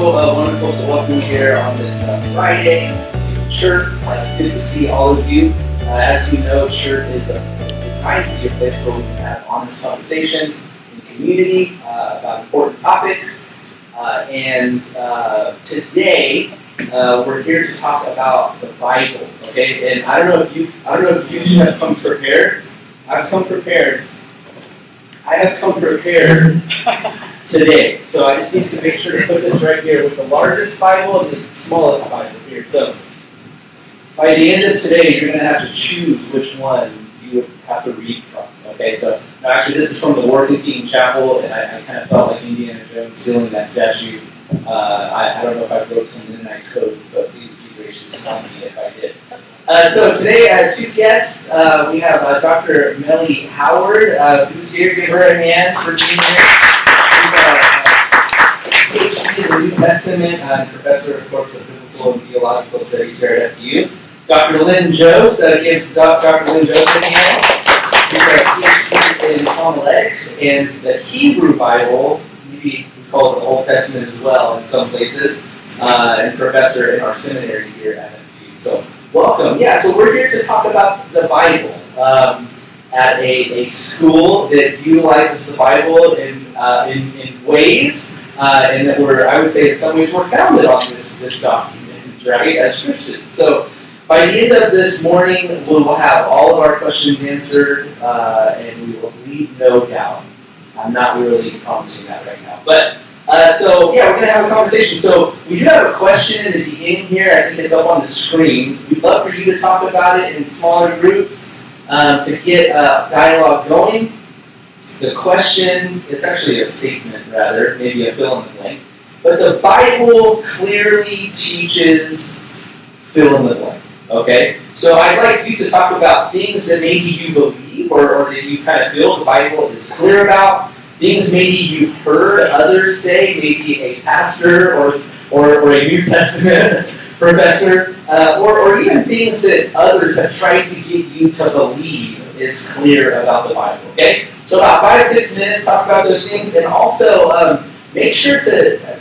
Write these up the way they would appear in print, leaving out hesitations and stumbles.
so wonderful to welcome you here on this Friday to Chirp. It's good to see all of you. As you know, Chirp is designed to be a place where we can have honest conversation in the community about important topics. And today we're here to talk about the Bible. Okay, and I don't know if you have come prepared. I have come prepared today. So I just need to make sure to put this right here with the largest Bible and the smallest Bible here. So by the end of today, you're going to have to choose which one you would have to read from. Okay, so actually this is from the Worthington Chapel, and I kind of felt like Indiana Jones stealing that statue. I don't know if I broke some midnight codes, but please be gracious on me if I did. So today, two guests. We have Dr. Melanie Howard, who's here. Give her a hand for being here. She's a PhD in the New Testament and professor, of course, of biblical and theological studies here at FU. Dr. Lynn Jost, give Dr. Lynn Jost a hand. She's a PhD in homiletics and the Hebrew Bible, maybe we call it the Old Testament as well in some places, and professor in our seminary here at FU. So welcome. Yeah, so we're here to talk about the Bible at a school that utilizes the Bible in ways, and that I would say in some ways we're founded on this document, right, as Christians. So by the end of this morning, we will have all of our questions answered, and we will leave no doubt. I'm not really promising that right now. But so, yeah, we're going to have a conversation. So we do have a question in the beginning here. I think it's up on the screen. We'd love for you to talk about it in smaller groups to get dialogue going. The question, it's actually a statement, rather, maybe a fill in the blank. But the Bible clearly teaches fill in the blank. Okay? So I'd like you to talk about things that maybe you believe or that you kind of feel the Bible is clear about. Things maybe you've heard others say, maybe a pastor or a New Testament professor, or even things that others have tried to get you to believe is clear about the Bible. Okay? So about 5-6 minutes, talk about those things, and also make sure to,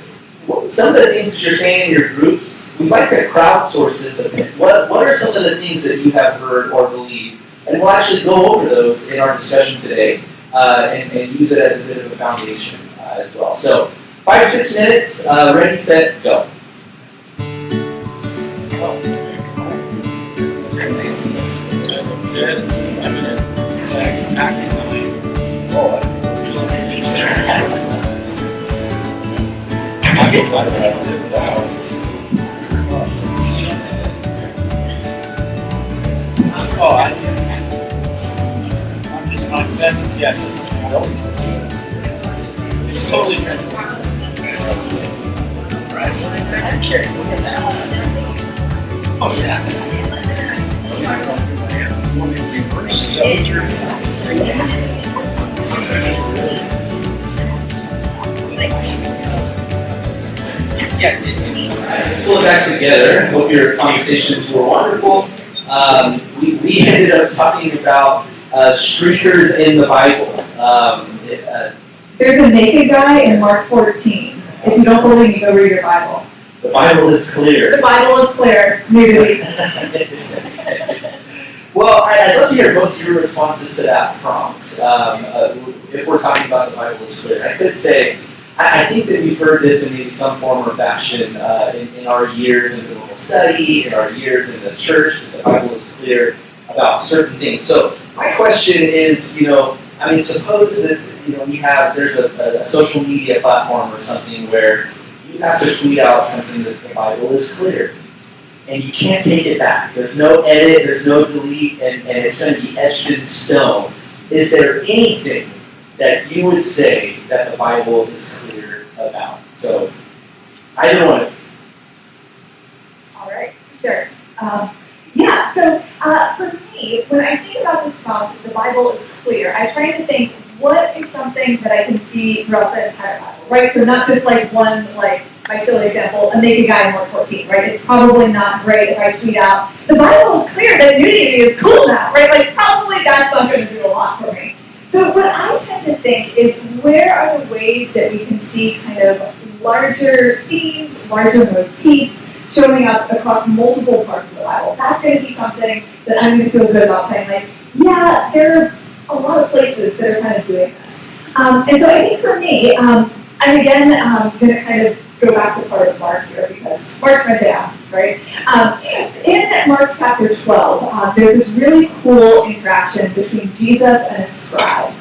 some of the things that you're saying in your groups, we'd like to crowdsource this a bit. What are some of the things that you have heard or believe? And we'll actually go over those in our discussion today. And use it as a bit of a foundation as well. So 5-6 minutes, ready, set, go. That's, yes, it's totally true. I'm sure. Oh, yeah. Let's pull it back together. Hope your conversations were wonderful. We ended up talking about streakers in the Bible. There's a naked guy in Mark 14. If you don't believe me, go read your Bible. The Bible is clear. The Bible is clear. Maybe. Well, I'd love to hear both your responses to that prompt. If we're talking about the Bible is clear, I could say, I think that we've heard this in maybe some form or fashion in our years in biblical study, in our years in the church, that the Bible is clear about certain things. So my question is, suppose that there's a social media platform or something where you have to tweet out something that the Bible is clear, and you can't take it back. There's no edit, there's no delete, and it's going to be etched in stone. Is there anything that you would say that the Bible is clear about? So, either one. All right, sure. So for me, when I think about this prompt, the Bible is clear, I try to think, what is something that I can see throughout the entire Bible, right? So not just one, my silly example, a naked guy in Mark 14, right? It's probably not great if I tweet out, the Bible is clear that nudity is cool now, right? Probably that's not going to do a lot for me. So what I tend to think is, where are the ways that we can see kind of larger themes, larger motifs showing up across multiple parts of the Bible. That's going to be something that I'm going to feel good about saying, like, yeah, there are a lot of places that are kind of doing this. And so I think for me, I'm again going to kind of go back to part of Mark here because Mark's my jam, right? In Mark chapter 12, there's this really cool interaction between Jesus and a scribe.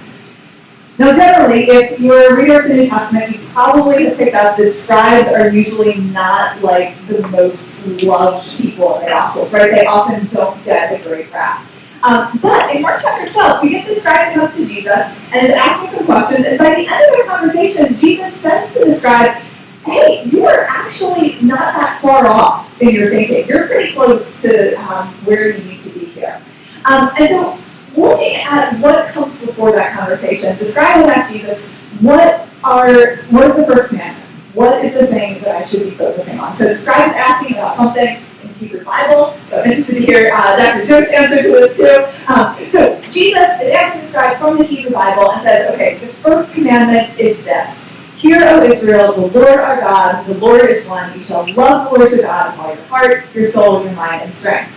Now, generally, if you're a reader of the New Testament, you probably have picked up that scribes are usually not like the most loved people in the Gospels, right? They often don't get a great rap. But in Mark chapter 12, we get the scribe that comes to Jesus and is asking some questions, and by the end of their conversation, Jesus says to the scribe, hey, you are actually not that far off in your thinking. You're pretty close to where you need to be here. And so, looking at what comes before that conversation, the scribe will ask Jesus, what is the first commandment? What is the thing that I should be focusing on? So the scribe is asking about something in the Hebrew Bible, so I'm interested to hear Dr. Jost's answer to this too. So Jesus is asking the scribe from the Hebrew Bible and says, okay, the first commandment is this. Hear, O Israel, the Lord our God, the Lord is one. You shall love the Lord your God with all your heart, your soul, your mind, and strength.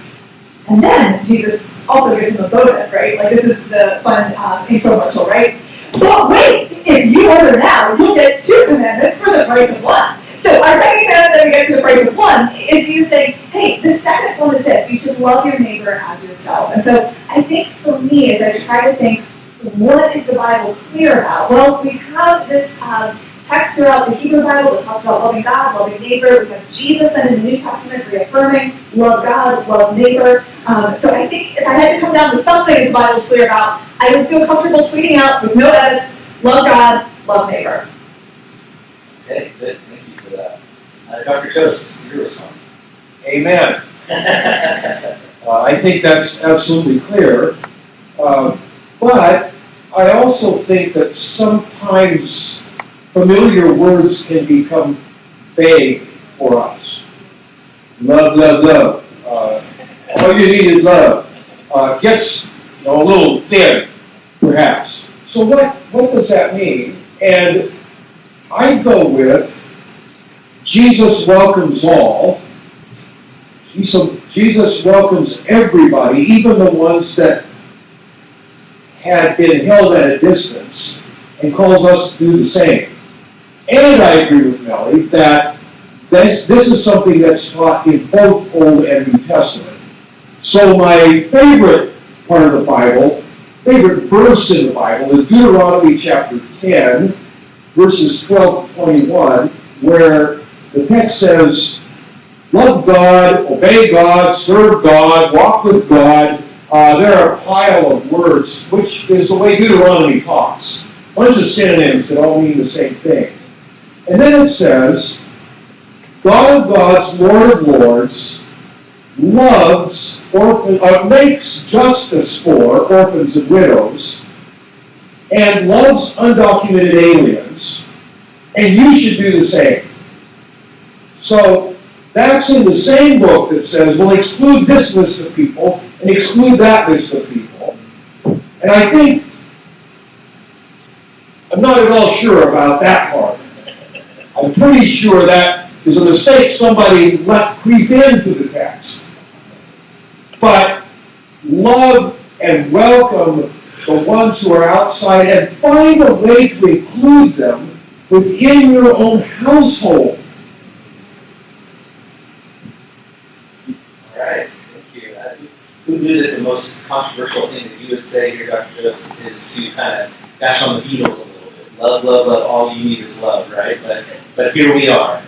And then Jesus also gives him a bonus, right? Like this is the fun infomercial, right? But wait, if you order now, you'll get 2 commandments for the price of 1. So our second commandment that we get for the price of 1 is Jesus saying, hey, the second one is this, you should love your neighbor as yourself. And so I think for me, as I try to think, what is the Bible clear about? Well, we have this text throughout the Hebrew Bible that talks about loving God, loving neighbor. We have Jesus then in the New Testament reaffirming love God, love neighbor. So I think if I had to come down to something that the Bible's clear about, I would feel comfortable tweeting out with no edits, love God, love neighbor. Okay, good. Thank you for that. Dr. Jost, your response. Amen. I think that's absolutely clear. But I also think that sometimes familiar words can become vague for us. Love, love, love. All you need is love. Gets a little thin, perhaps. So what does that mean? And I go with Jesus welcomes all. Jesus welcomes everybody, even the ones that had been held at a distance, and calls us to do the same. And I agree with Melanie that this is something that's taught in both Old and New Testament. So my favorite part of the Bible, favorite verse in the Bible is Deuteronomy chapter 10, verses 12 to 21, where the text says, love God, obey God, serve God, walk with God. There are a pile of words, which is the way Deuteronomy talks. A bunch of synonyms that all mean the same thing. And then it says, God of gods, Lord of lords, loves makes justice for orphans and widows, and loves undocumented aliens, and you should do the same. So that's in the same book that says, we'll exclude this list of people and exclude that list of people. And I think, I'm not at all sure about that part. I'm pretty sure that is a mistake somebody let creep into the text. But love and welcome the ones who are outside and find a way to include them within your own household. All right, thank you. Who knew that the most controversial thing that you would say here, Dr. Jost, is to kind of bash on the Beatles a little bit. Love, love, love, all you need is love, right? But here we are.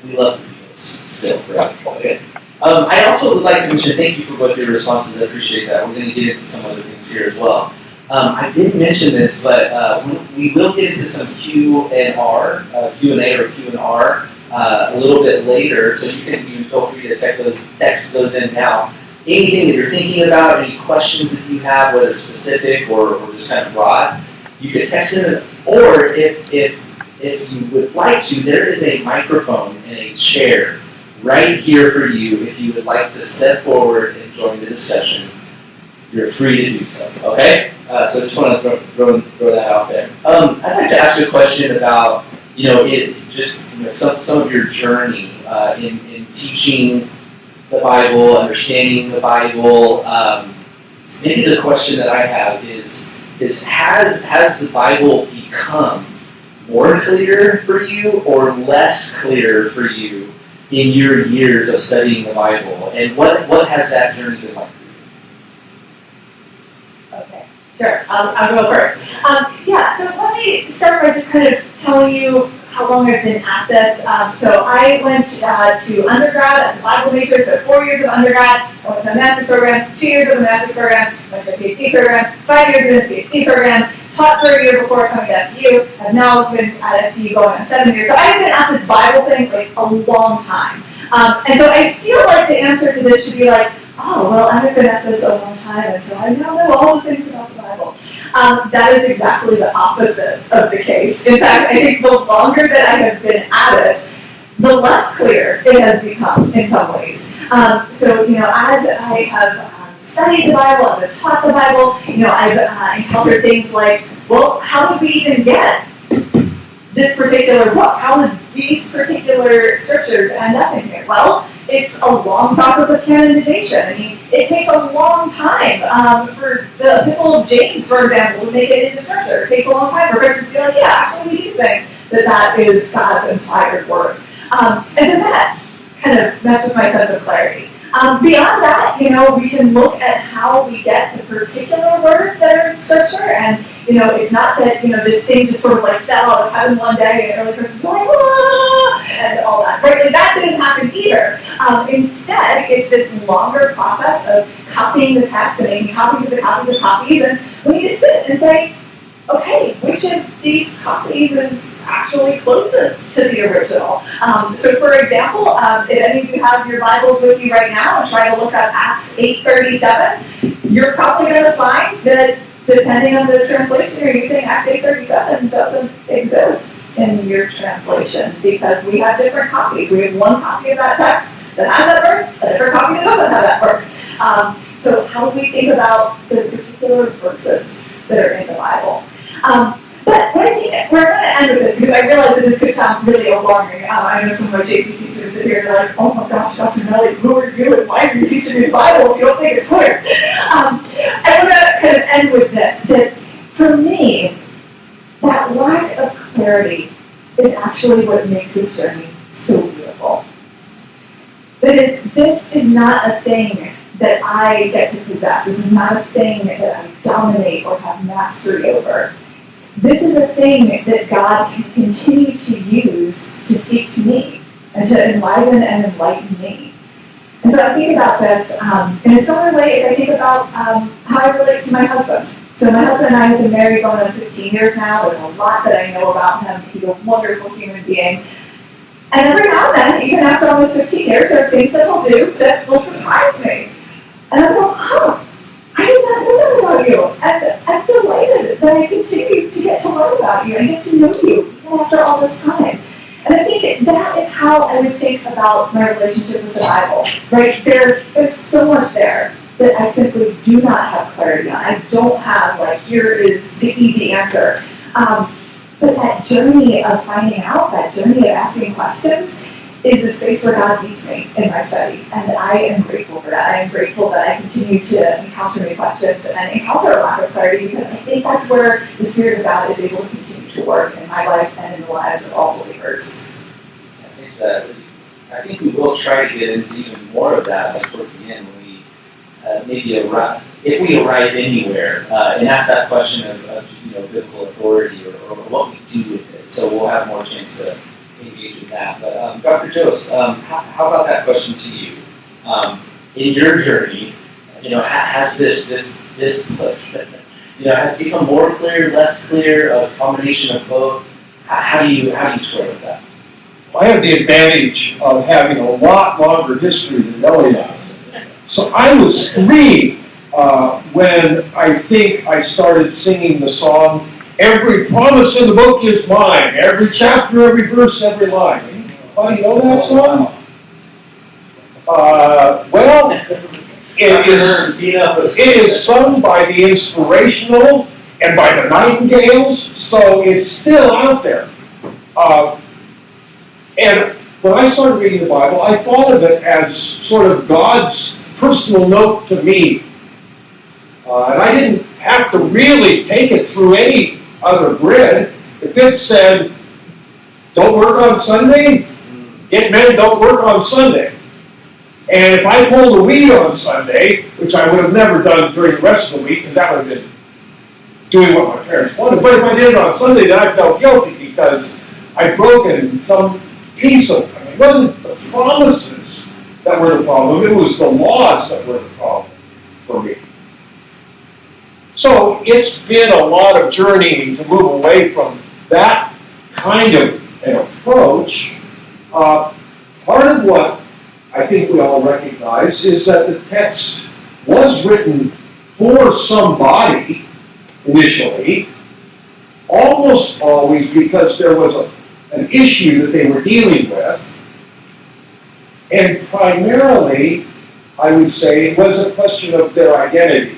We love the Beatles still, right? Okay. I also would like to mention, thank you for both your responses. I appreciate that. We're going to get into some other things here as well. I didn't mention this, but we will get into some Q&A or Q&R a little bit later, so you can feel free to text those in now. Anything that you're thinking about, any questions that you have, whether specific or just kind of broad, you can text in. Or if you would like to, there is a microphone and a chair right here for you if you would like to step forward and join the discussion. You're free to do so, okay? So I just want to throw that out there. I'd like to ask you a question about some of your journey in teaching the Bible, understanding the Bible. Maybe the question that I have is has the Bible become more clear for you or less clear for you in your years of studying the Bible? And what has that journey been like for you? Okay, sure. I'll go first. So let me start by just kind of telling you how long I've been at this. So I went to undergrad as a Bible major, so 4 years of undergrad. I went to a master's program, 2 years of a master's program, went to a PhD program, 5 years in a PhD program, taught for a year before coming to FU. I've now been at FU going on 7 years. So I've been at this Bible thing like a long time. And so I feel like the answer to this should be like, oh, well, I've been at this a long time, and so I now know all the things about the Bible. That is exactly the opposite of the case. In fact, I think the longer that I have been at it, the less clear it has become in some ways. So, as I have studied the Bible, as I've taught the Bible, I've encountered things like, well, how did we even get this particular book? How did these particular scriptures end up in here? Well, it's a long process of canonization. I mean, it takes a long time for the Epistle of James, for example, to make it into scripture. It takes a long time for Christians to be like, yeah, actually we do think that is God's inspired word. And so that kind of messed with my sense of clarity. Beyond that, we can look at how we get the particular words that are in Scripture, and it's not that this thing just sort of like fell out of heaven one day and early Christians were like, ah, and all that. Right? Like, that didn't happen either. Instead, it's this longer process of copying the text and making copies of the copies of copies, and we need to sit and say, okay, which of these copies is actually closest to the original? So for example, if any of you have your Bibles with you right now and try to look up Acts 8:37, you're probably going to find that depending on the translation you're using, Acts 8:37 doesn't exist in your translation because we have different copies. We have one copy of that text that has that verse, a different copy that doesn't have that verse. So how do we think about the particular verses that are in the Bible? But we're going to end with this because I realize that this could sound really alarming. I know some of my JCC students are here and they're like, oh my gosh, Dr. Melanie, who are you and why are you teaching me the Bible if you don't think it's clear? I want to kind of end with this, that for me, that lack of clarity is actually what makes this journey so beautiful. That is, this is not a thing that I get to possess. This is not a thing that I dominate or have mastery over. This is a thing that God can continue to use to speak to me and to enliven and enlighten me. And so I think about this in a similar way as I think about how I relate to my husband. So my husband and I have been married going on 15 years now. There's a lot that I know about him. He's a wonderful human being. And every now and then, even after almost 15 years, there are things that he'll do that will surprise me. And I go, I did not know that about you. And I'm delighted that I continue to get to learn about you and get to know you even after all this time. And I think that is how I would think about my relationship with the Bible. Right? There's so much there that I simply do not have clarity on. I don't have, like, here is the easy answer. But that journey of finding out, that journey of asking questions, is the space where God meets me in my study. And I am grateful for that. I am grateful that I continue to encounter new questions and encounter a lack of clarity because I think that's where the Spirit of God is able to continue to work in my life and in the lives of all believers. I think we will try to get into even more of that towards the end when we maybe arrive, if we arrive anywhere, and ask that question of biblical authority or what we do with it. So we'll have more chance to engage in that. But Dr. Jost, how about that question to you? In your journey, has this has it become more clear, less clear, a combination of both? How do you square with that? I have the advantage of having a lot longer history than Melanie does. So I was 3 when I think I started singing the song, "Every promise in the book is mine, every chapter, every verse, every line." Anybody know that song? Well, it is sung by the Inspirational and by the Nightingales, so it's still out there. And when I started reading the Bible, I thought of it as sort of God's personal note to me. And I didn't have to really take it through any other grid. If it said, don't work on Sunday, it meant don't work on Sunday. And if I pulled a weed on Sunday, which I would have never done during the rest of the week, because that would have been doing what my parents wanted, but if I did it on Sunday, then I felt guilty because I'd broken some piece of it. It wasn't the promises that were the problem, it was the laws that were the problem for me. So it's been a lot of journeying to move away from that kind of an approach. Part of what I think we all recognize is that the text was written for somebody initially, almost always because there was an issue that they were dealing with, and primarily, I would say, it was a question of their identity.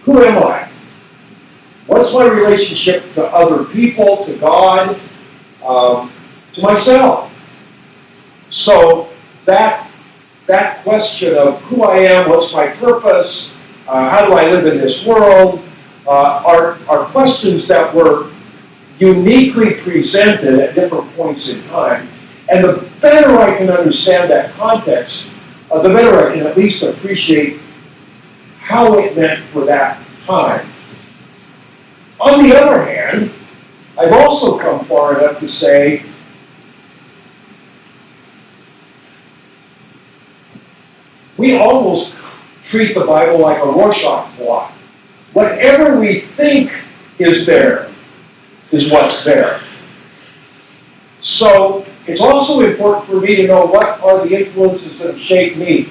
Who am I? What's my relationship to other people, to God, to myself? So that question of who I am, what's my purpose, how do I live in this world, are questions that were uniquely presented at different points in time. And the better I can understand that context, the better I can at least appreciate how it meant for that time. On the other hand, I've also come far enough to say, we almost treat the Bible like a Rorschach blot. Whatever we think is there is what's there. So it's also important for me to know what are the influences that have shaped me.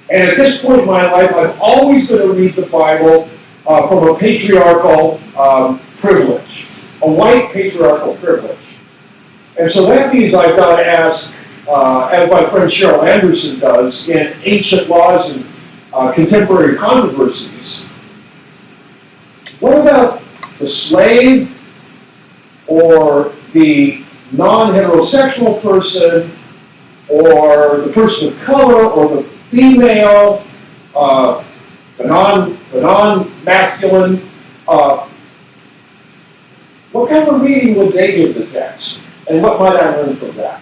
And at this point in my life, I'm always going to read the Bible from a patriarchal privilege, a white patriarchal privilege. And so that means I've got to ask, as my friend Cheryl Anderson does in Ancient Laws and Contemporary Controversies, what about the slave or the non-heterosexual person or the person of color or the female, the non-masculine? What kind of reading would they give the text? And what might I learn from that?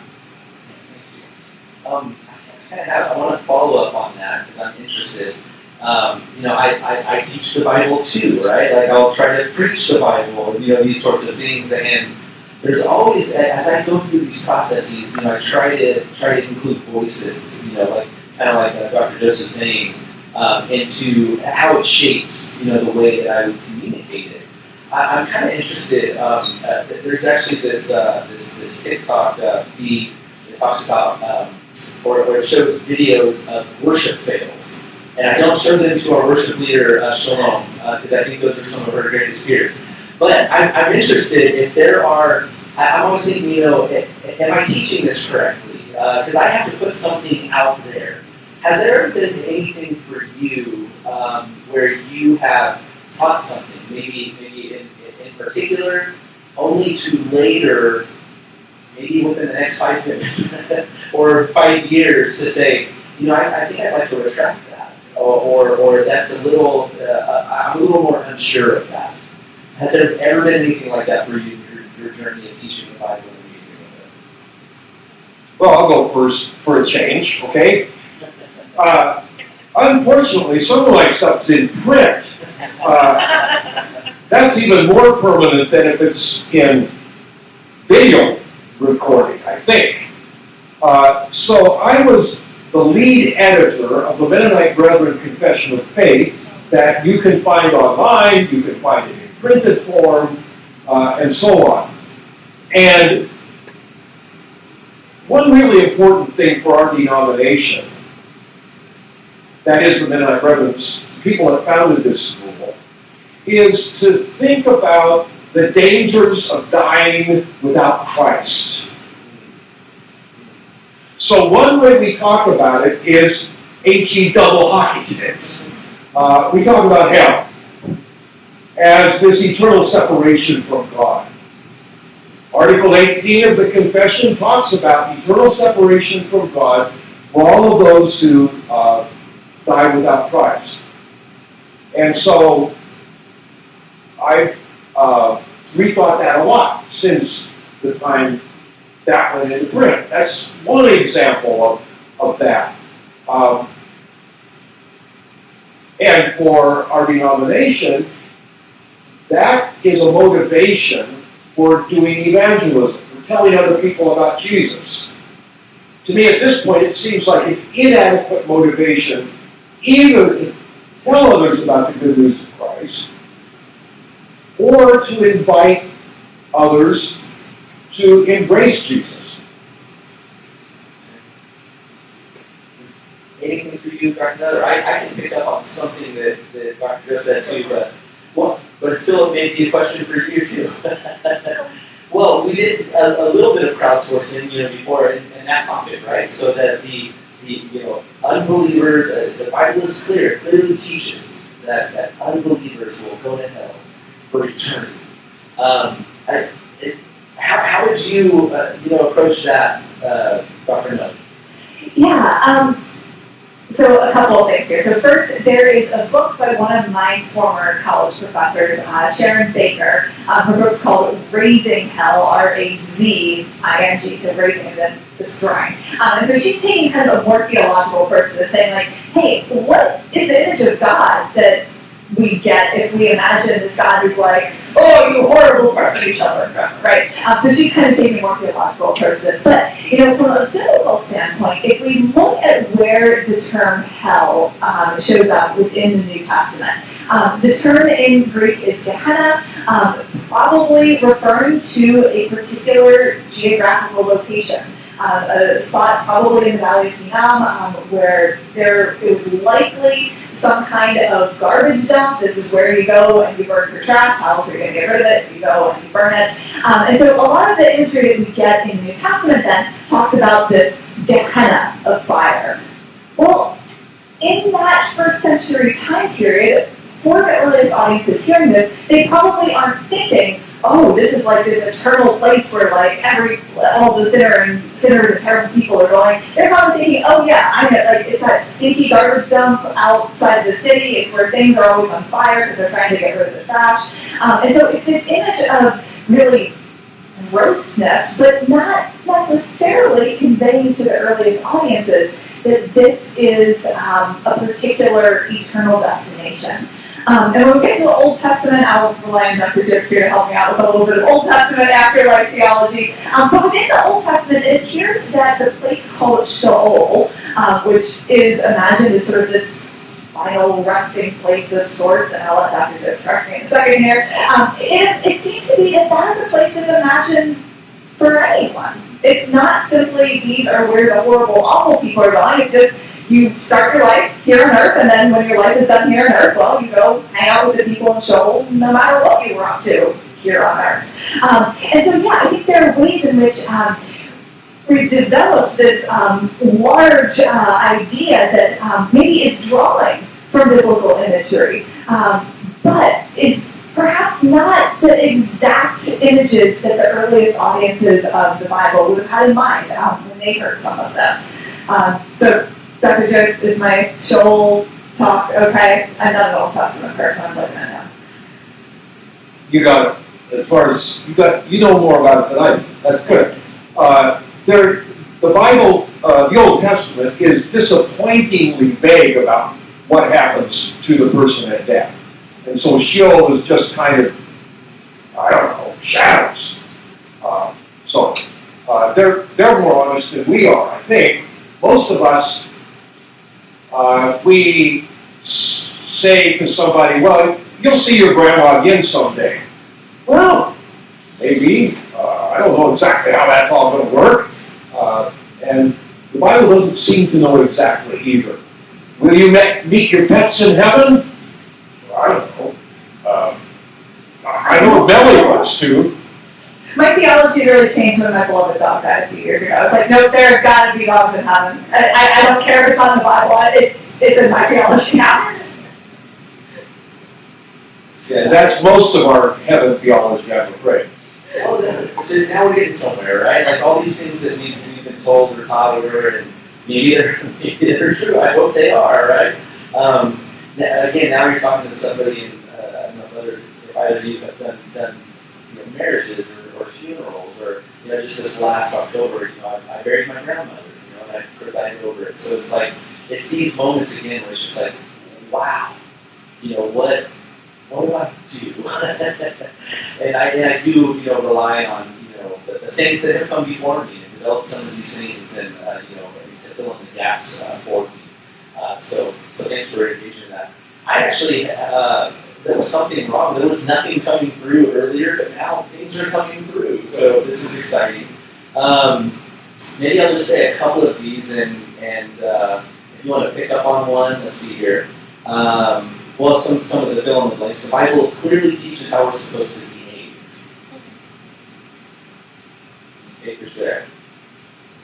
I want to follow up on that because I'm interested. I teach the Bible too, right? Like I'll try to preach the Bible, these sorts of things. And there's always, as I go through these processes, I try to include voices, like Dr. Jost is saying, into how it shapes, the way that I would communicate it. I'm kind of interested. There's actually this TikTok feed that talks about, or it shows videos of worship fails. And I don't show them to our worship leader, Shalom, because I think those are some of her greatest fears. But I'm interested if there are, I'm always thinking, am I teaching this correctly? Because I have to put something out there. Has there ever been anything for you where you have taught something, maybe in particular, only to later, maybe within the next 5 minutes or 5 years, to say, I think I'd like to retract that, or that's a little, I'm a little more unsure of that. Has there ever been anything like that for you, your journey of teaching the Bible and reading it? Well, I'll go first for a change, okay? Unfortunately, some of my stuff's in print. That's even more permanent than if it's in video recording, I think. So I was the lead editor of the Mennonite Brethren Confession of Faith that you can find online, you can find it in printed form, and so on. And one really important thing for our denomination, that is the Mennonite Brethren, people that founded this school, is to think about the dangers of dying without Christ. So one way we talk about it is HE double hockey sticks. We talk about hell as this eternal separation from God. Article 18 of the Confession talks about eternal separation from God for all of those who died without Christ. And so I've rethought that a lot since the time that went into print. That's one example of that. And for our denomination, that is a motivation for doing evangelism, for telling other people about Jesus. To me, at this point, it seems like an inadequate motivation either to tell others about the good news of Christ or to invite others to embrace Jesus. Anything for you, Dr. Nutter? I can pick up on something that Dr. Jost said too, but it still may be a question for you too. Well, we did a little bit of crowdsourcing, before in that topic, right? So that the unbelievers, the Bible is clearly teaches that unbelievers will go to hell for eternity. How would you, approach that, Dr. Nutter? Yeah, so a couple of things here. So first, there is a book by one of my former college professors, Sharon Baker. Her book's called Raising Hell, R-A-Z-I-N-G, so raising is in destroying. And so she's taking kind of a more theological approach to this, saying like, hey, what is the image of God that we get if we imagine this God who's like, oh, you horrible person, you shall burn forever, right? So she's kind of taking a more theological approach to this. But, from a biblical standpoint, if we look at where the term hell shows up within the New Testament, the term in Greek is Gehenna, probably referring to a particular geographical location. A spot probably in the Valley of Hinnom where it was likely some kind of garbage dump. This is where you go and you burn your trash. How else are you going to get rid of it? You go and you burn it. And so a lot of the imagery that we get in the New Testament then talks about this Gehenna of fire. Well, in that first century time period, for the earliest audiences hearing this, they probably aren't thinking, oh, this is like this eternal place where like all the sinners and terrible people are going. They're probably thinking, oh yeah, I know, like it's that stinky garbage dump outside the city. It's where things are always on fire because they're trying to get rid of the trash. And so it's this image of really grossness, but not necessarily conveying to the earliest audiences that this is a particular eternal destination. And when we get to the Old Testament, I'll rely on Dr. Jost here to help me out with a little bit of Old Testament afterlife theology. But within the Old Testament, it appears that the place called Sheol, which is imagined as sort of this final resting place of sorts, and I'll let Dr. Jost correct me in a second here, it seems to be that is a place that's imagined for anyone. It's not simply these are where the horrible, awful people are going. It's just you start your life here on earth, and then when your life is done here on earth, well, you go hang out with the people in Sheol, no matter what you were up to here on earth. And so, yeah, I think there are ways in which we've developed this large idea that maybe is drawing from biblical imagery, but is perhaps not the exact images that the earliest audiences of the Bible would have had in mind when they heard some of this. So, Dr. Jost, is my Sheol talk okay? I'm not an Old Testament person, I'm looking at him. You got it. As far as you know more about it than I do. That's good. The Bible, the Old Testament, is disappointingly vague about what happens to the person at death. And so Sheol is just kind of, I don't know, shadows. So they're more honest than we are, I think. Most of us, we say to somebody, well, you'll see your grandma again someday. Well, maybe. I don't know exactly how that's all going to work. And the Bible doesn't seem to know exactly either. Will you meet your pets in heaven? Well, I don't know. I know Melanie wants to. My theology really changed when my beloved dog died a few years ago. It's like, nope, there have got to be dogs in heaven. I don't care if it's on the Bible. It's in my theology now. Yeah, that's most of our heaven theology, I'm afraid. Well, so now we're getting somewhere, right? Like all these things that we've been told or taught over, and maybe they're true. I hope they are, right? Again, now you're talking to somebody, and I don't know if either of you have done marriages or funerals, or just this last October, I buried my grandmother, and I presided over it. So it's like it's these moments again where it's just like, wow, what do I do? and I do, rely on, the saints that have come before me and developed some of these things and, to fill in the gaps for me. So thanks for engaging in that. I actually, there was something wrong. There was nothing coming through earlier, but now things are coming through. So this is exciting. Maybe I'll just say a couple of these, and if you want to pick up on one, let's see here. Well, some of the fill in the blanks. The Bible clearly teaches how we're supposed to behave. Takers there.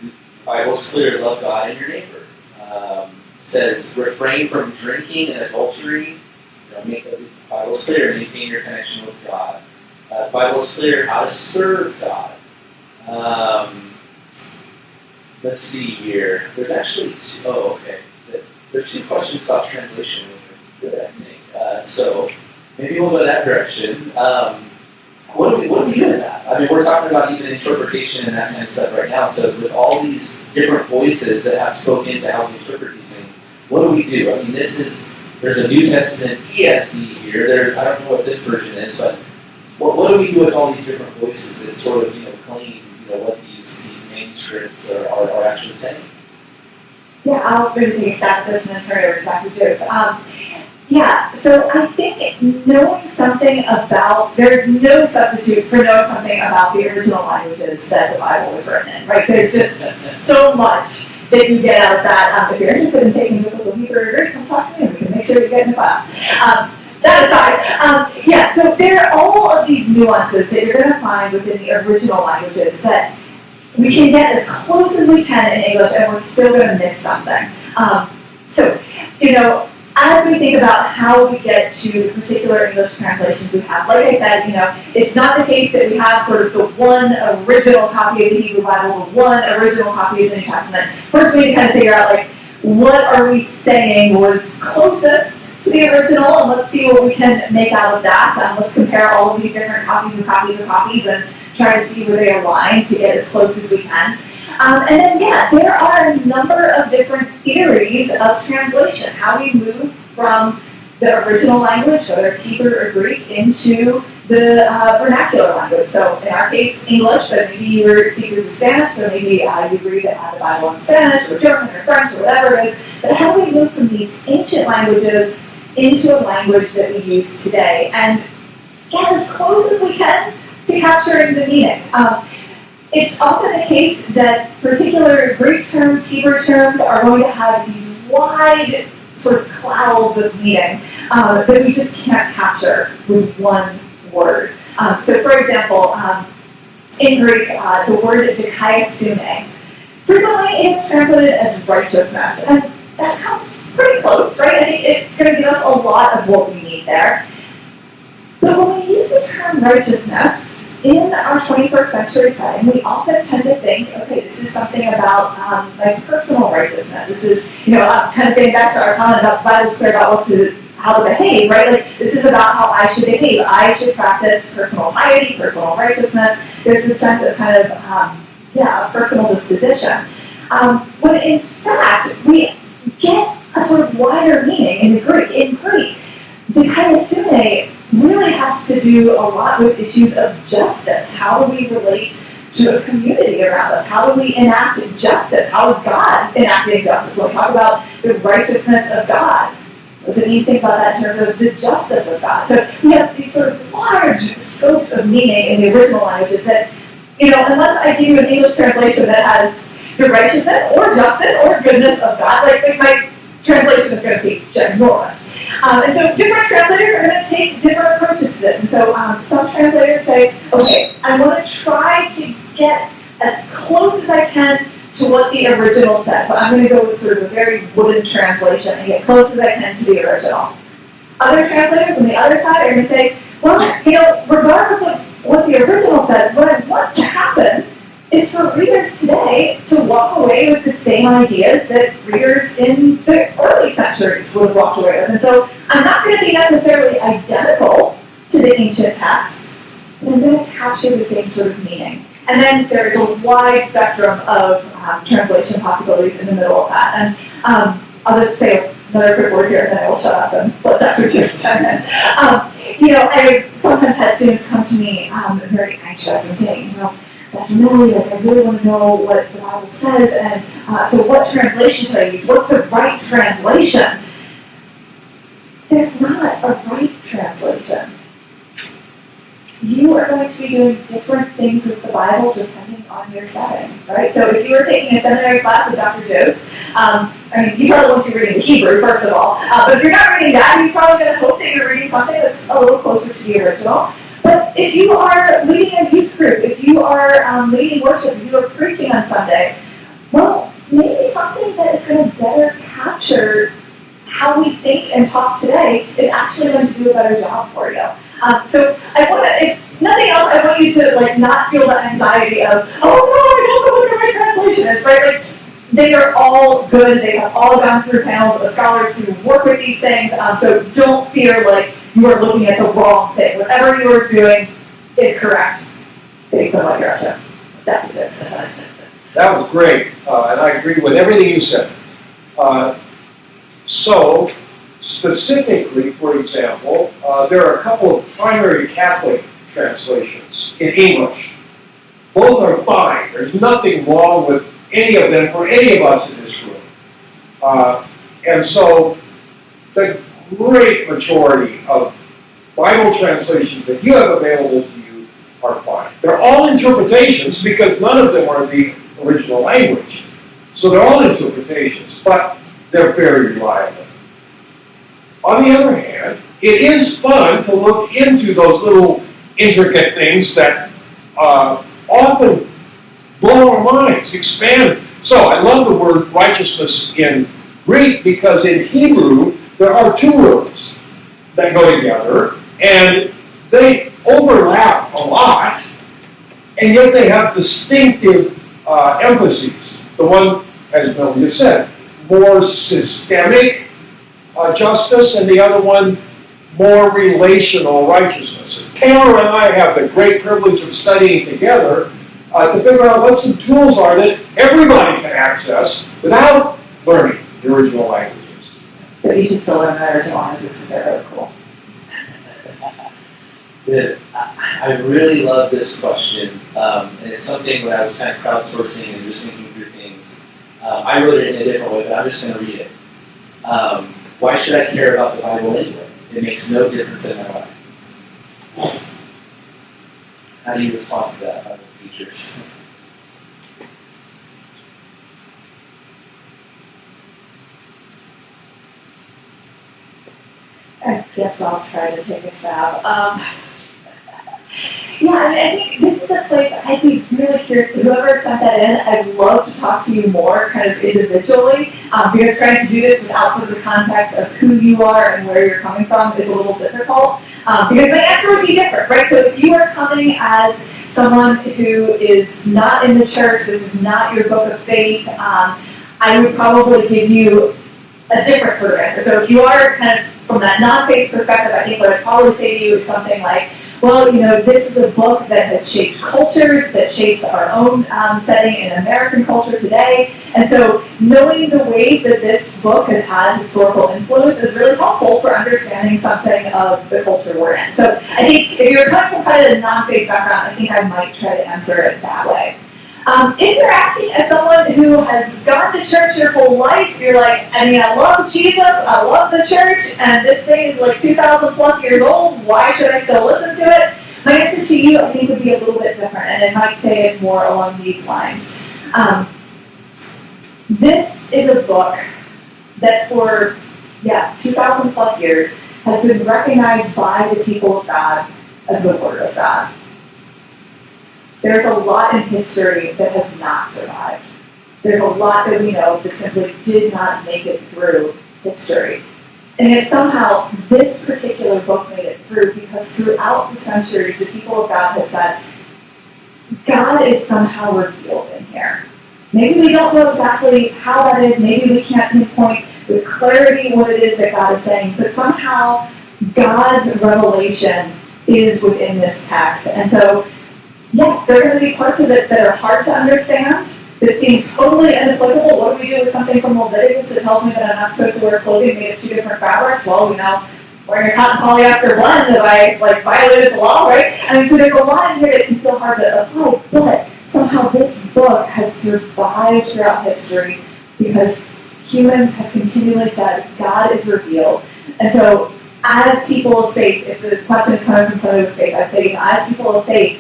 The Bible's clear to love God and your neighbor. Says refrain from drinking and adultery. The Bible's clear, maintain your connection with God. The Bible's clear how to serve God. Let's see here. There's actually there's two questions about translation. Good, I think. So maybe we'll go that direction. What do we do with that? I mean, we're talking about even interpretation and that kind of stuff right now. So with all these different voices that have spoken into how we interpret these things, what do we do? I mean, there's a New Testament ESV here. I don't know what this version is, but what do we do with all these different voices that sort of claim what these manuscripts are actually saying? Yeah, I'll maybe take a stab at this and then turn it over to Dr. Jost. So I think knowing something about, there's no substitute for knowing something about the original languages that the Bible was written in, right? There's just so much that you get out of that. If you're interested in taking the book of Hebrew or Greek, come talk to me and we can make sure you get in the class. That aside, so there are all of these nuances that you're going to find within the original languages that we can get as close as we can in English, and we're still going to miss something. As we think about how we get to the particular English translations we have, like I said, it's not the case that we have sort of the one original copy of the Hebrew Bible, the one original copy of the New Testament. First, we need to kind of figure out, what are we saying was closest to the original, and let's see what we can make out of that. Let's compare all of these different copies and copies and copies and try to see where they align to get as close as we can. And then, there are a number of different theories of translation, how we move from the original language, whether it's Hebrew or Greek, into the vernacular language. So in our case, English, but maybe you were speakers of Spanish, so maybe you read the Bible in Spanish or German or French or whatever it is. But how do we move from these ancient languages into a language that we use today and get as close as we can to capturing the meaning? It's often the case that particular Greek terms, Hebrew terms, are going to have these wide sort of clouds of meaning that we just can't capture with one word. So for example, in Greek, the word dikaiosune, frequently it's translated as righteousness, and that comes pretty close, right? I think it's going to give us a lot of what we need there. But when we use the term righteousness in our 21st century setting, we often tend to think, okay, this is something about my personal righteousness. This is, kind of getting back to our comment about the Bible's clear about how to behave, right? This is about how I should behave. I should practice personal piety, personal righteousness. There's this sense of kind of, a personal disposition. When in fact, we get a sort of wider meaning in the Greek. In Greek, dikaiosune really has to do a lot with issues of justice. How do we relate to a community around us? How do we enact justice? How is God enacting justice? When we talk about the righteousness of God, does it mean to think about that in terms of the justice of God? So we have these sort of large scopes of meaning in the original languages that, unless I give you an English translation that has the righteousness or justice or goodness of God, my translation is going to be ginormous. And so different translators are going to take different approaches to this. And so some translators say, okay, I want to try to get as close as I can to what the original said. So I'm going to go with sort of a very wooden translation and get close as I can to the original. Other translators on the other side are going to say, well, regardless of what the original said, what I want to happen is for readers today to walk away with the same ideas that readers in the early centuries would have walked away with. And so I'm not going to be necessarily identical to the ancient texts, but I'm going to capture the same sort of meaning. And then there's a wide spectrum of translation possibilities in the middle of that. And I'll just say another quick word here, and then I will shut up and let Dr. Jost chime in. I sometimes had students come to me very anxious and saying, Dr. Melanie, I really want to know what the Bible says, and so what translation should I use? What's the right translation? There's not a right translation. You are going to be doing different things with the Bible depending on your setting, right? So if you were taking a seminary class with Dr. Jost, he probably wants you reading the Hebrew, first of all, but if you're not reading that, he's probably going to hope that you're reading something that's a little closer to the original. But if you are leading a youth group, if you are leading worship, if you are preaching on Sunday, well, maybe something that is going to better capture how we think and talk today is actually going to do a better job for you. So I want to, if nothing else, I want you to not feel the anxiety of, oh no, I don't know what the right translation is, right? They are all good. They have all gone through panels of scholars who work with these things. So don't fear like you are looking at the wrong thing. Whatever you are doing is correct based on what you're up to. That was great, and I agree with everything you said. So, specifically, for example, there are a couple of primary Catholic translations in English. Both are fine. There's nothing wrong with any of them for any of us in this room. And so, the great majority of Bible translations that you have available to you are fine. They're all interpretations because none of them are the original language. So they're all interpretations, but they're very reliable. On the other hand, it is fun to look into those little intricate things that often blow our minds, expand. So I love the word righteousness in Greek because in Hebrew, there are two words that go together, and they overlap a lot, and yet they have distinctive emphases. The one, as Melanie just said, more systemic justice, and the other one, more relational righteousness. Taylor and I have the great privilege of studying together to figure out what some tools are that everybody can access without learning the original languages. But you should still learn the original languages because they're really cool. Good. I really love this question, and it's something that I was kind of crowdsourcing and just thinking through things. I wrote it in a different way, but I'm just going to read it. Why should I care about the Bible anyway? It makes no difference in my life. How do you respond to that, Bible teachers? I guess I'll try to take a stab. I think this is a place I'd be really curious. Whoever sent that in, I'd love to talk to you more, kind of individually, because trying to do this without sort of the context of who you are and where you're coming from is a little difficult. Because my answer would be different, right? So if you are coming as someone who is not in the church, this is not your book of faith, I would probably give you a different sort of answer. So if you are kind of from that non-faith perspective, I think what I'd probably say to you is something like, well, this is a book that has shaped cultures, that shapes our own setting in American culture today. And so knowing the ways that this book has had historical influence is really helpful for understanding something of the culture we're in. So I think if you're coming from kind of a non-faith background, I think I might try to answer it that way. If you're asking as someone who has gone to church your whole life, you're like, I love Jesus, I love the church, and this thing is like 2,000 plus years old, why should I still listen to it? My answer to you, I think, would be a little bit different, and I might say it more along these lines. This is a book that for, 2,000 plus years has been recognized by the people of God as the Word of God. There's a lot in history that has not survived. There's a lot that we know that simply did not make it through history. And yet somehow this particular book made it through because throughout the centuries, the people of God have said, God is somehow revealed in here. Maybe we don't know exactly how that is. Maybe we can't pinpoint with clarity what it is that God is saying. But somehow God's revelation is within this text. And so, yes, there are going to be parts of it that are hard to understand, that seem totally inapplicable. What do we do with something from Leviticus that tells me that I'm not supposed to wear clothing made of 2 different fabrics? Well, wearing a cotton polyester blend, if I violated the law, right? And so there's a lot in here that can feel hard to apply, but somehow this book has survived throughout history because humans have continually said God is revealed. And so as people of faith, if the question is coming from somebody of faith, I'd say as people of faith,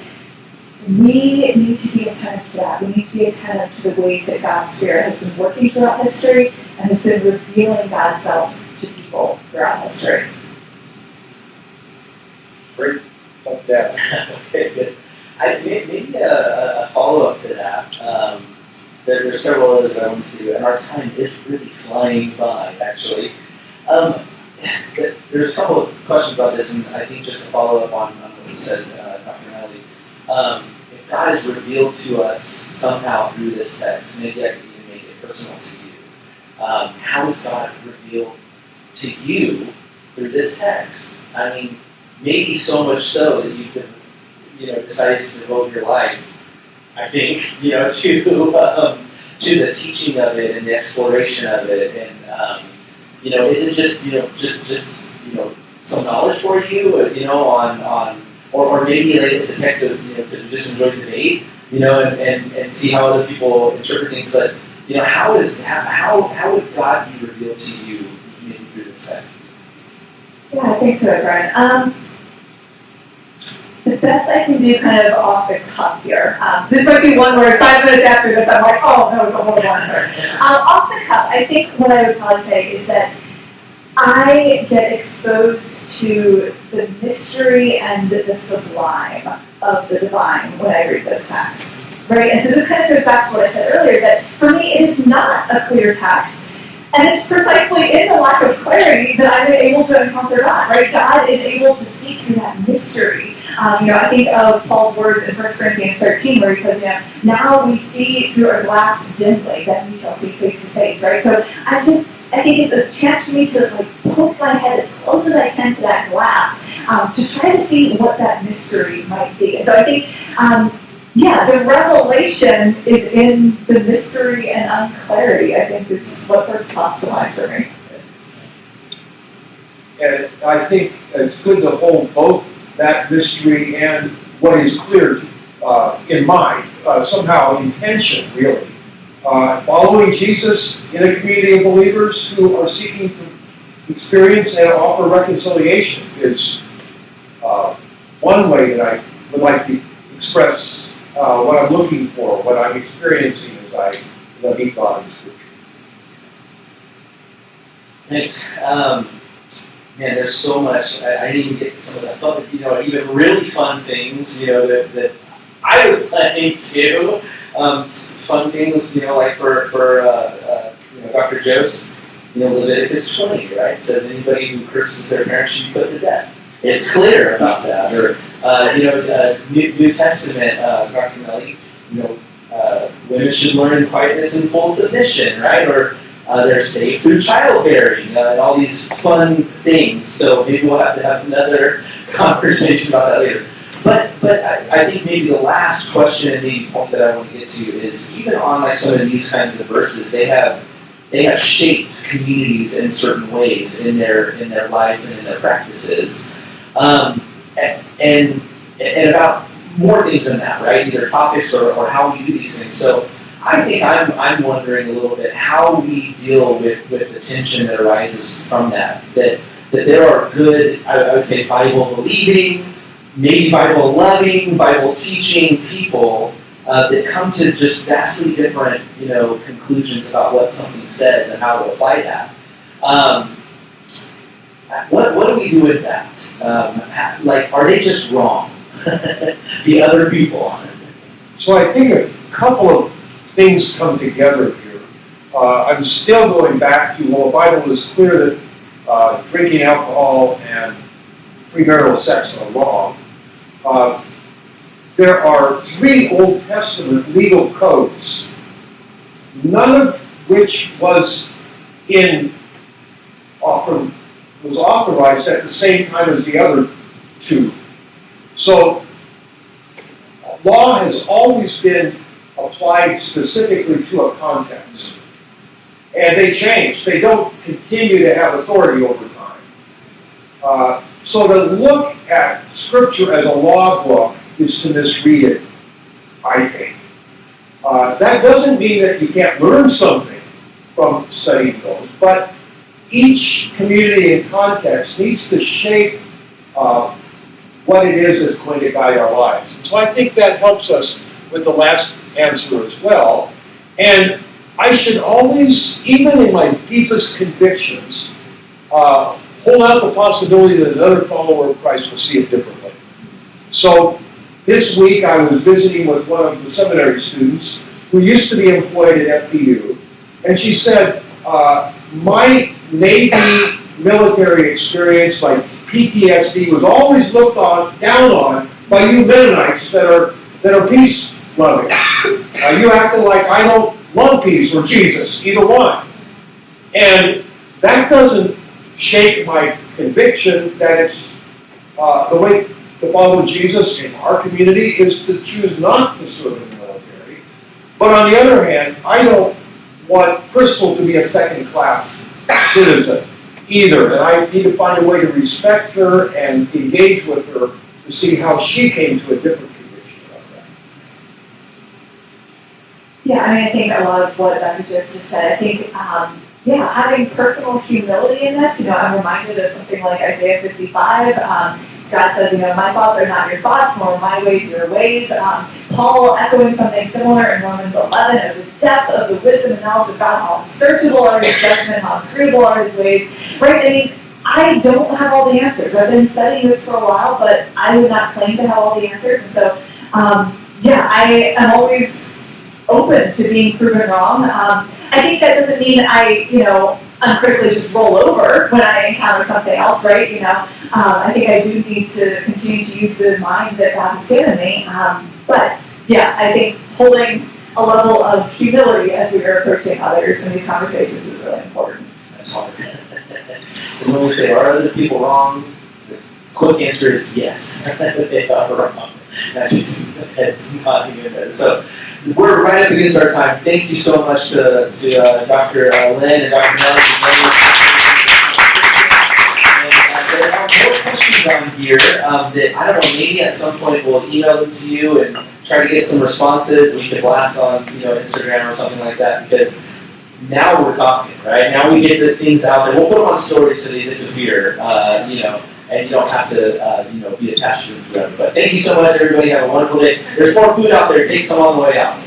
we need to be attentive to that. We need to be attentive to the ways that God's Spirit has been working throughout history and has been revealing God's self to people throughout history. Great. Love that. Okay, good. Maybe a follow-up to that. There's several others I want to do, and our time is really flying by, actually. There's a couple of questions about this, and I think just to follow up on what you said, Dr. Melanie. If God is revealed to us somehow through this text, maybe I could even make it personal to you. How is God revealed to you through this text? I mean, maybe so much so that you could, decided to devote your life, I think, to the teaching of it and the exploration of it, and is it just some knowledge for you, or maybe like it's a text of could you just enjoy the debate, and see how other people interpret things, but how would God be revealed to you maybe through this text? Yeah, thanks for that, Brian. The best I can do kind of off the cuff here. This might be one where 5 minutes after this I'm like, oh no, it's a horrible answer. Off the cuff, I think what I would probably say is that I get exposed to the mystery and the sublime of the divine when I read this text. Right? And so this kind of goes back to what I said earlier, that for me it is not a clear text. And it's precisely in the lack of clarity that I'm able to encounter God, right? God is able to speak through that mystery. I think of Paul's words in 1 Corinthians 13 where he says, now we see through a glass dimly, then we shall see face to face, right? So I think it's a chance for me to poke my head as close as I can to that glass to try to see what that mystery might be. And so I think the revelation is in the mystery and unclarity, I think is what first pops to mind for me. And I think it's good to hold both that mystery and what is clear in mind, somehow in tension, really. Following Jesus in a community of believers who are seeking to experience and offer reconciliation is one way that I would like to express what I'm looking for, what I'm experiencing as I meet God in Scripture. Thanks. Man, there's so much. I didn't even get to some of the fun, even really fun things, that I was planning to. Fun things, like for Dr. Jost, Leviticus 20, right? It says anybody who curses their parents should be put to death. It's clear about that. Or New Testament, Dr. Melanie, women should learn quietness and full submission, right? Or they're safe through childbearing, and all these fun things. So maybe we'll have to have another conversation about that later. But I think maybe the last question and maybe point that I want to get to is even on some of these kinds of verses, they have shaped communities in certain ways in their lives and in their practices, and about more things than that, right? Either topics or how we do these things. So I think I'm wondering a little bit how we deal with the tension that arises from that there are good, I would say, Bible believing, maybe Bible loving, Bible teaching people that come to just vastly different, conclusions about what something says and how to apply that. What do we do with that? Are they just wrong? The other people. So I think a couple of things come together here. I'm still going back to, the Bible is clear that drinking alcohol and premarital sex are wrong. There are 3 Old Testament legal codes, none of which was authorized at the same time as the other 2. So, law has always been applied specifically to a context. And they change. They don't continue to have authority over time. So to look at Scripture as a law book is to misread it, I think. That doesn't mean that you can't learn something from studying those, but each community and context needs to shape what it is that's going to guide our lives. So I think that helps us with the last answer as well. And I should always, even in my deepest convictions, hold out the possibility that another follower of Christ will see it differently. So this week I was visiting with one of the seminary students who used to be employed at FPU, and she said, my Navy military experience, like PTSD, was always looked down on by you Mennonites that are peace loving. You acting like I don't love peace or Jesus, either one. And that doesn't shake my conviction that it's the way to follow Jesus in our community is to choose not to serve in the military. But on the other hand, I don't want Crystal to be a second-class citizen either. And I need to find a way to respect her and engage with her to see how she came to a different conviction about that. Yeah, I mean, I think a lot of what Dr. Jost just said, I think, having personal humility in this, I'm reminded of something like Isaiah 55. God says, my thoughts are not your thoughts, nor my ways your ways. Paul echoing something similar in Romans 11 of the depth of the wisdom and knowledge of God, how unsearchable are his judgment, how inscrutable are his ways. Right? I mean, I don't have all the answers. I've been studying this for a while, but I would not claim to have all the answers. And so, I am always open to being proven wrong. I think that doesn't mean I, uncritically just roll over when I encounter something else, right? I think I do need to continue to use the mind that God has given me. But I think holding a level of humility as we are approaching others in these conversations is really important. That's hard. And when we say, are other people wrong? The quick answer is yes. They are wrong. That's not even so. We're right up against our time. Thank you so much to Dr. Lynn and Dr. Melanie for joining us. And there are more questions on here that, I don't know, maybe at some point we'll email them to you and try to get some responses. We can blast on, Instagram or something like that, because now we're talking, right? Now we get the things out there. We'll put them on stories so they disappear, and you don't have to, be attached to them forever. But thank you so much, everybody. Have a wonderful day. There's more food out there. Take some on the way out.